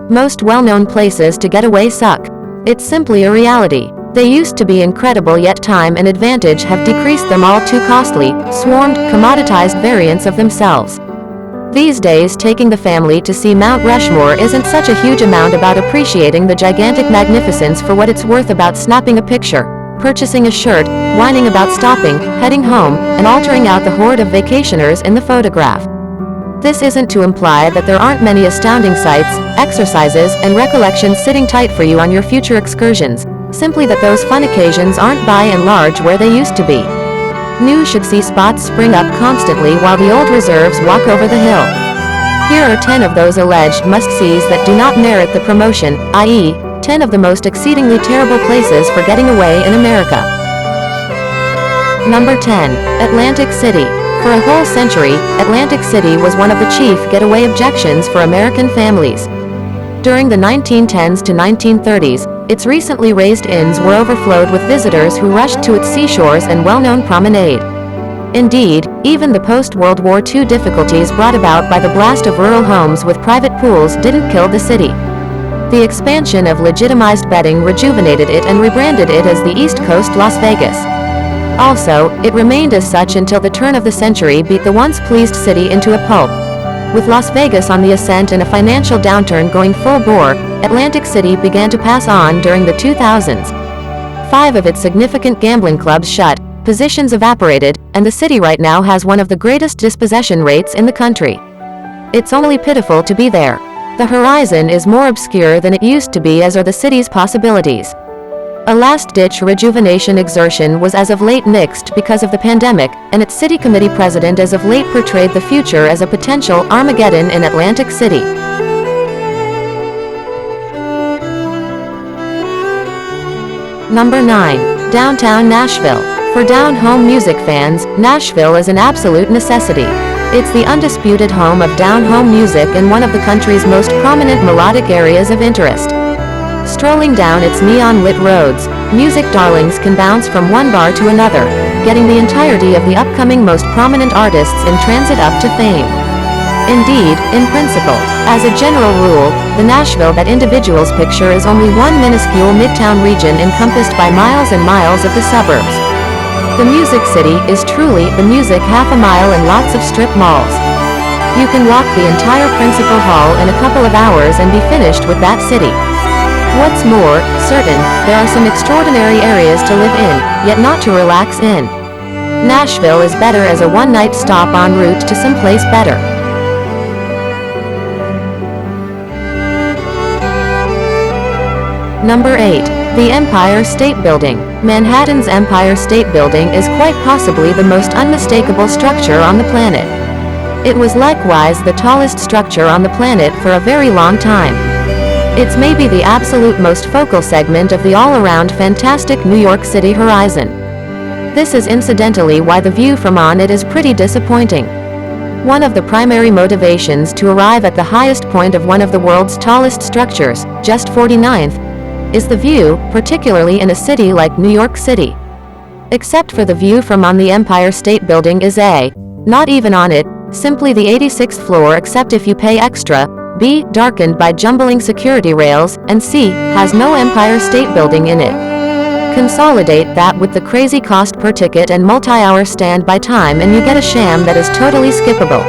Most well-known places to get away suck. It's simply a reality. They used to be incredible, yet time and advantage have decreased them all too costly, swarmed, commoditized variants of themselves. These days, taking the family to see Mount Rushmore isn't such a huge amount about appreciating the gigantic magnificence for what it's worth about snapping a picture, purchasing a shirt, whining about stopping, heading home, and altering out the horde of vacationers in the photograph. This isn't to imply that there aren't many astounding sights, exercises, and recollections sitting tight for you on your future excursions, simply that those fun occasions aren't by and large where they used to be. New should see spots spring up constantly while the old reserves walk over the hill. Here are 10 of those alleged must-sees that do not merit the promotion, i.e., 10 of the most exceedingly terrible places for getting away in America. Number 10. Atlantic City. For a whole century, Atlantic City was one of the chief getaway objections for American families. During the 1910s to 1930s, its recently raised inns were overflowed with visitors who rushed to its seashores and well-known promenade. Indeed, even the post-World War II difficulties brought about by the blast of rural homes with private pools didn't kill the city. The expansion of legitimized betting rejuvenated it and rebranded it as the East Coast Las Vegas. Also, it remained as such until the turn of the century beat the once pleased city into a pulp. With Las Vegas on the ascent and a financial downturn going full bore, Atlantic City began to pass on during the 2000s. 5 of its significant gambling clubs shut, positions evaporated, and the city right now has one of the greatest dispossession rates in the country. It's only pitiful to be there. The horizon is more obscure than it used to be, as are the city's possibilities. A last-ditch rejuvenation exertion was as of late nixed because of the pandemic, and its city committee president as of late portrayed the future as a potential Armageddon in Atlantic City. Number 9. Downtown Nashville. For down-home music fans, Nashville is an absolute necessity. It's the undisputed home of down-home music and one of the country's most prominent melodic areas of interest. Strolling down its neon-lit roads, music darlings can bounce from one bar to another, getting the entirety of the upcoming most prominent artists in transit up to fame. Indeed, in principle, as a general rule, the Nashville that individuals picture is only one minuscule midtown region encompassed by miles and miles of the suburbs. The Music City is truly the music half a mile and lots of strip malls. You can walk the entire principal hall in a couple of hours and be finished with that city. What's more, certain, there are some extraordinary areas to live in, yet not to relax in. Nashville is better as a one-night stop en route to someplace better. Number 8. The Empire State Building. Manhattan's Empire State Building is quite possibly the most unmistakable structure on the planet. It was likewise the tallest structure on the planet for a very long time. It's maybe the absolute most focal segment of the all-around fantastic New York City horizon. This is incidentally why the view from on it is pretty disappointing. One of the primary motivations to arrive at the highest point of one of the world's tallest structures, just 49th, is the view, particularly in a city like New York City. Except for the view from on, the Empire State Building is A, not even on it, simply the 86th floor except if you pay extra, B, darkened by jumbling security rails, and C, has no Empire State Building in it. Consolidate that with the crazy cost per ticket and multi-hour standby time and you get a sham that is totally skippable.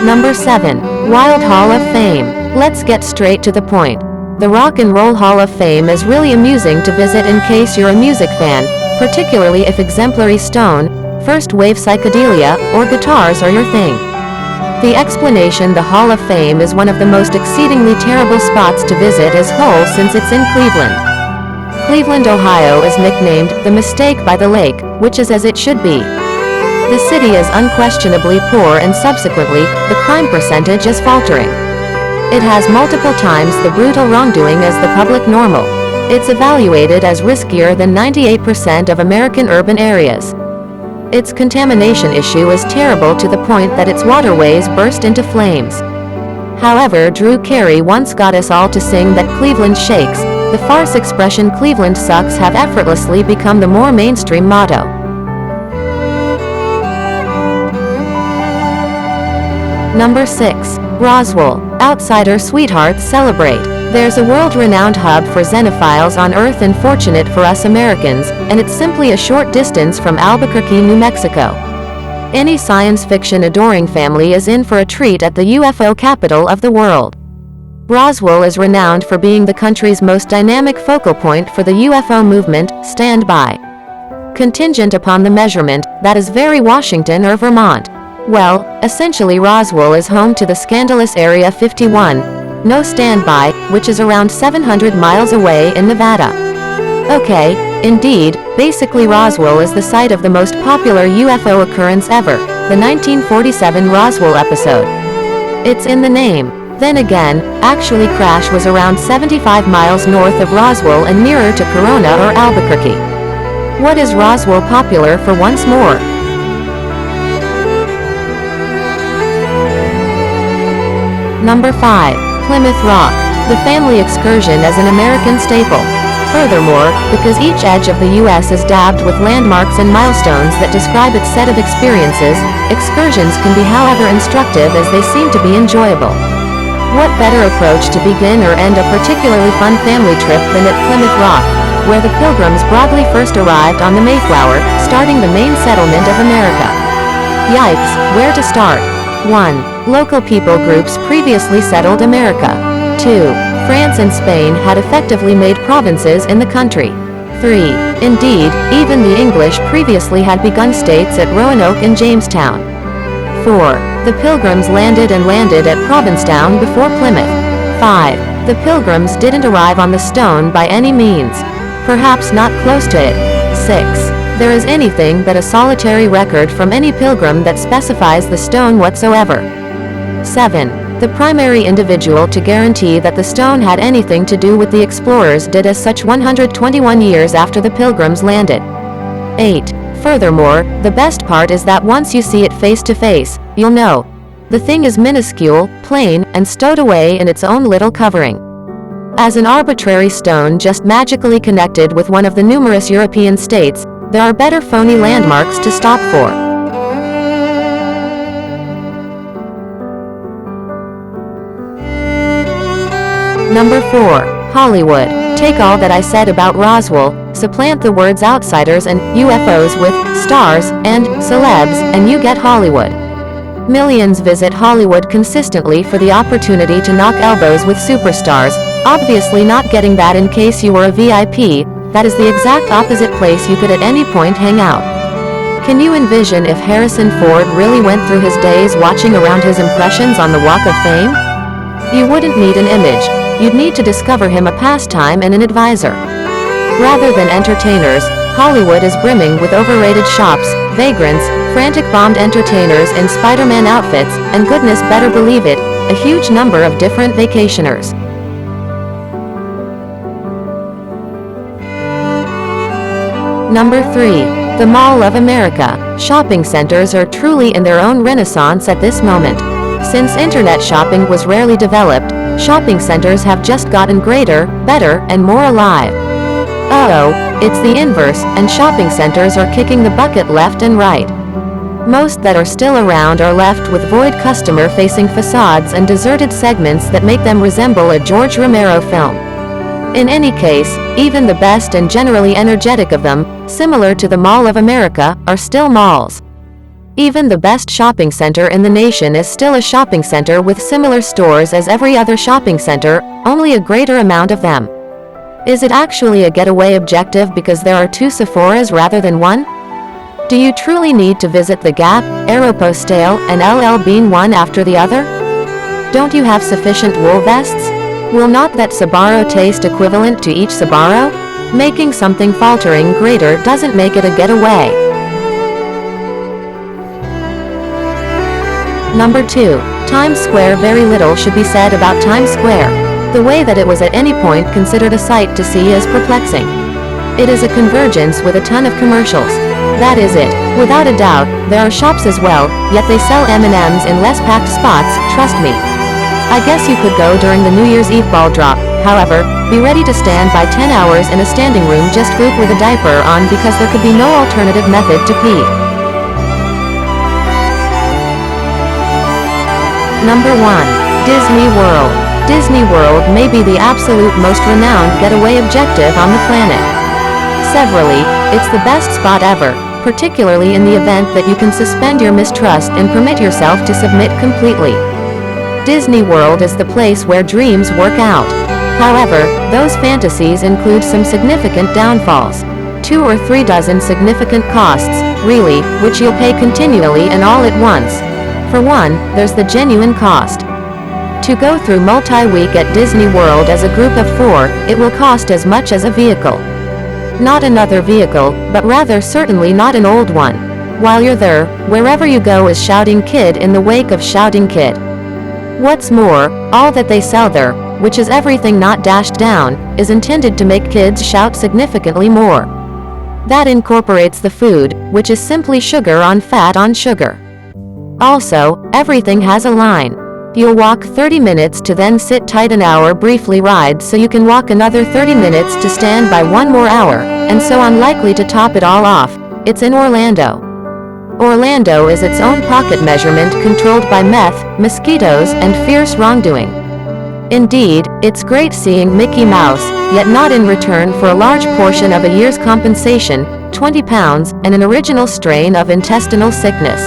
Number 7. Wild Hall of Fame. Let's get straight to the point. The Rock and Roll Hall of Fame is really amusing to visit in case you're a music fan, particularly if exemplary stone, first-wave psychedelia, or guitars are your thing. The explanation: the Hall of Fame is one of the most exceedingly terrible spots to visit is whole since it's in Cleveland. Cleveland, Ohio is nicknamed the Mistake by the Lake, which is as it should be. The city is unquestionably poor and subsequently, the crime percentage is faltering. It has multiple times the brutal wrongdoing as the public normal. It's evaluated as riskier than 98% of American urban areas. Its contamination issue is terrible to the point that its waterways burst into flames. However, Drew Carey once got us all to sing that Cleveland shakes. The farce expression "Cleveland sucks" have effortlessly become the more mainstream motto. Number 6. Roswell. Outsider sweethearts celebrate. There's a world-renowned hub for xenophiles on Earth, and fortunate for us Americans, and it's simply a short distance from Albuquerque, New Mexico. Any science fiction adoring family is in for a treat at the UFO capital of the world. Roswell is renowned for being the country's most dynamic focal point for the UFO movement. Stand by. Contingent upon the measurement, that is very Washington or Vermont. Well, essentially Roswell is home to the scandalous Area 51, no standby, which is around 700 miles away in Nevada. Okay, indeed, basically Roswell is the site of the most popular UFO occurrence ever, the 1947 Roswell episode. It's in the name. Then again, actually crash was around 75 miles north of Roswell and nearer to Corona or Albuquerque. What is Roswell popular for once more? Number 5. Plymouth Rock. The family excursion as an American staple. Furthermore, because each edge of the U.S. is dabbed with landmarks and milestones that describe its set of experiences, excursions can be however instructive as they seem to be enjoyable. What better approach to begin or end a particularly fun family trip than at Plymouth Rock, where the Pilgrims broadly first arrived on the Mayflower, starting the main settlement of America. Yikes, where to start? 1. Local people groups previously settled America. 2. France and Spain had effectively made provinces in the country. 3. Indeed, even the English previously had begun states at Roanoke and Jamestown. 4. The Pilgrims landed at Provincetown before Plymouth. 5. The Pilgrims didn't arrive on the stone by any means. Perhaps not close to it. 6. There is anything but a solitary record from any pilgrim that specifies the stone whatsoever. 7. The primary individual to guarantee that the stone had anything to do with the explorers did as such 121 years after the Pilgrims landed. 8. Furthermore, the best part is that once you see it face to face, you'll know. The thing is minuscule, plain, and stowed away in its own little covering. As an arbitrary stone just magically connected with one of the numerous European states, there are better phony landmarks to stop for. Number 4. Hollywood. Take all that I said about Roswell, supplant the words outsiders and UFOs with stars and celebs, and you get Hollywood. Millions visit Hollywood consistently for the opportunity to knock elbows with superstars, obviously not getting that in case you were a VIP. That is the exact opposite place you could at any point hang out. Can you envision if Harrison Ford really went through his days watching around his impressions on the Walk of Fame? You wouldn't need an image, you'd need to discover him a pastime and an advisor. Rather than entertainers, Hollywood is brimming with overrated shops, vagrants, frantic bombed entertainers in Spider-Man outfits, and goodness better believe it, a huge number of different vacationers. Number 3. The Mall of America. Shopping centers are truly in their own renaissance at this moment. Since internet shopping was rarely developed, shopping centers have just gotten greater, better, and more alive. Oh, it's the inverse, and shopping centers are kicking the bucket left and right. Most that are still around are left with void customer-facing facades and deserted segments that make them resemble a George Romero film. In any case, even the best and generally energetic of them, similar to the Mall of America, are still malls. Even the best shopping center in the nation is still a shopping center with similar stores as every other shopping center, only a greater amount of them. Is it actually a getaway objective because there are 2 Sephoras rather than 1? Do you truly need to visit the Gap, Aeropostale, and LL Bean one after the other? Don't you have sufficient wool vests? Will not that Sbarro taste equivalent to each Sbarro? Making something faltering greater doesn't make it a getaway. Number 2. Times Square. Very little should be said about Times Square. The way that it was at any point considered a sight to see is perplexing. It is a convergence with a ton of commercials. That is it. Without a doubt, there are shops as well, yet they sell M&Ms in less packed spots, trust me. I guess you could go during the New Year's Eve ball drop, however, be ready to stand by 10 hours in a standing room just group with a diaper on because there could be no alternative method to pee. Number 1. Disney World. Disney World may be the absolute most renowned getaway objective on the planet. Severally, it's the best spot ever, particularly in the event that you can suspend your mistrust and permit yourself to submit completely. Disney World is the place where dreams work out. However, those fantasies include some significant downfalls. 2 or 3 dozen significant costs, really, which you'll pay continually and all at once. For one, there's the genuine cost. To go through multi-week at Disney World as a group of 4, it will cost as much as a vehicle. Not another vehicle, but rather certainly not an old one. While you're there, wherever you go is Shouting Kid in the wake of Shouting Kid. What's more, all that they sell there, which is everything not dashed down, is intended to make kids shout significantly more. That incorporates the food, which is simply sugar on fat on sugar. Also, everything has a line. You'll walk 30 minutes to then sit tight an hour briefly ride so you can walk another 30 minutes to stand by 1 more hour, and so on. Likely to top it all off, it's in Orlando. Orlando is its own pocket measurement controlled by meth, mosquitoes, and fierce wrongdoing. Indeed, it's great seeing Mickey Mouse, yet not in return for a large portion of a year's compensation, 20 pounds, and an original strain of intestinal sickness.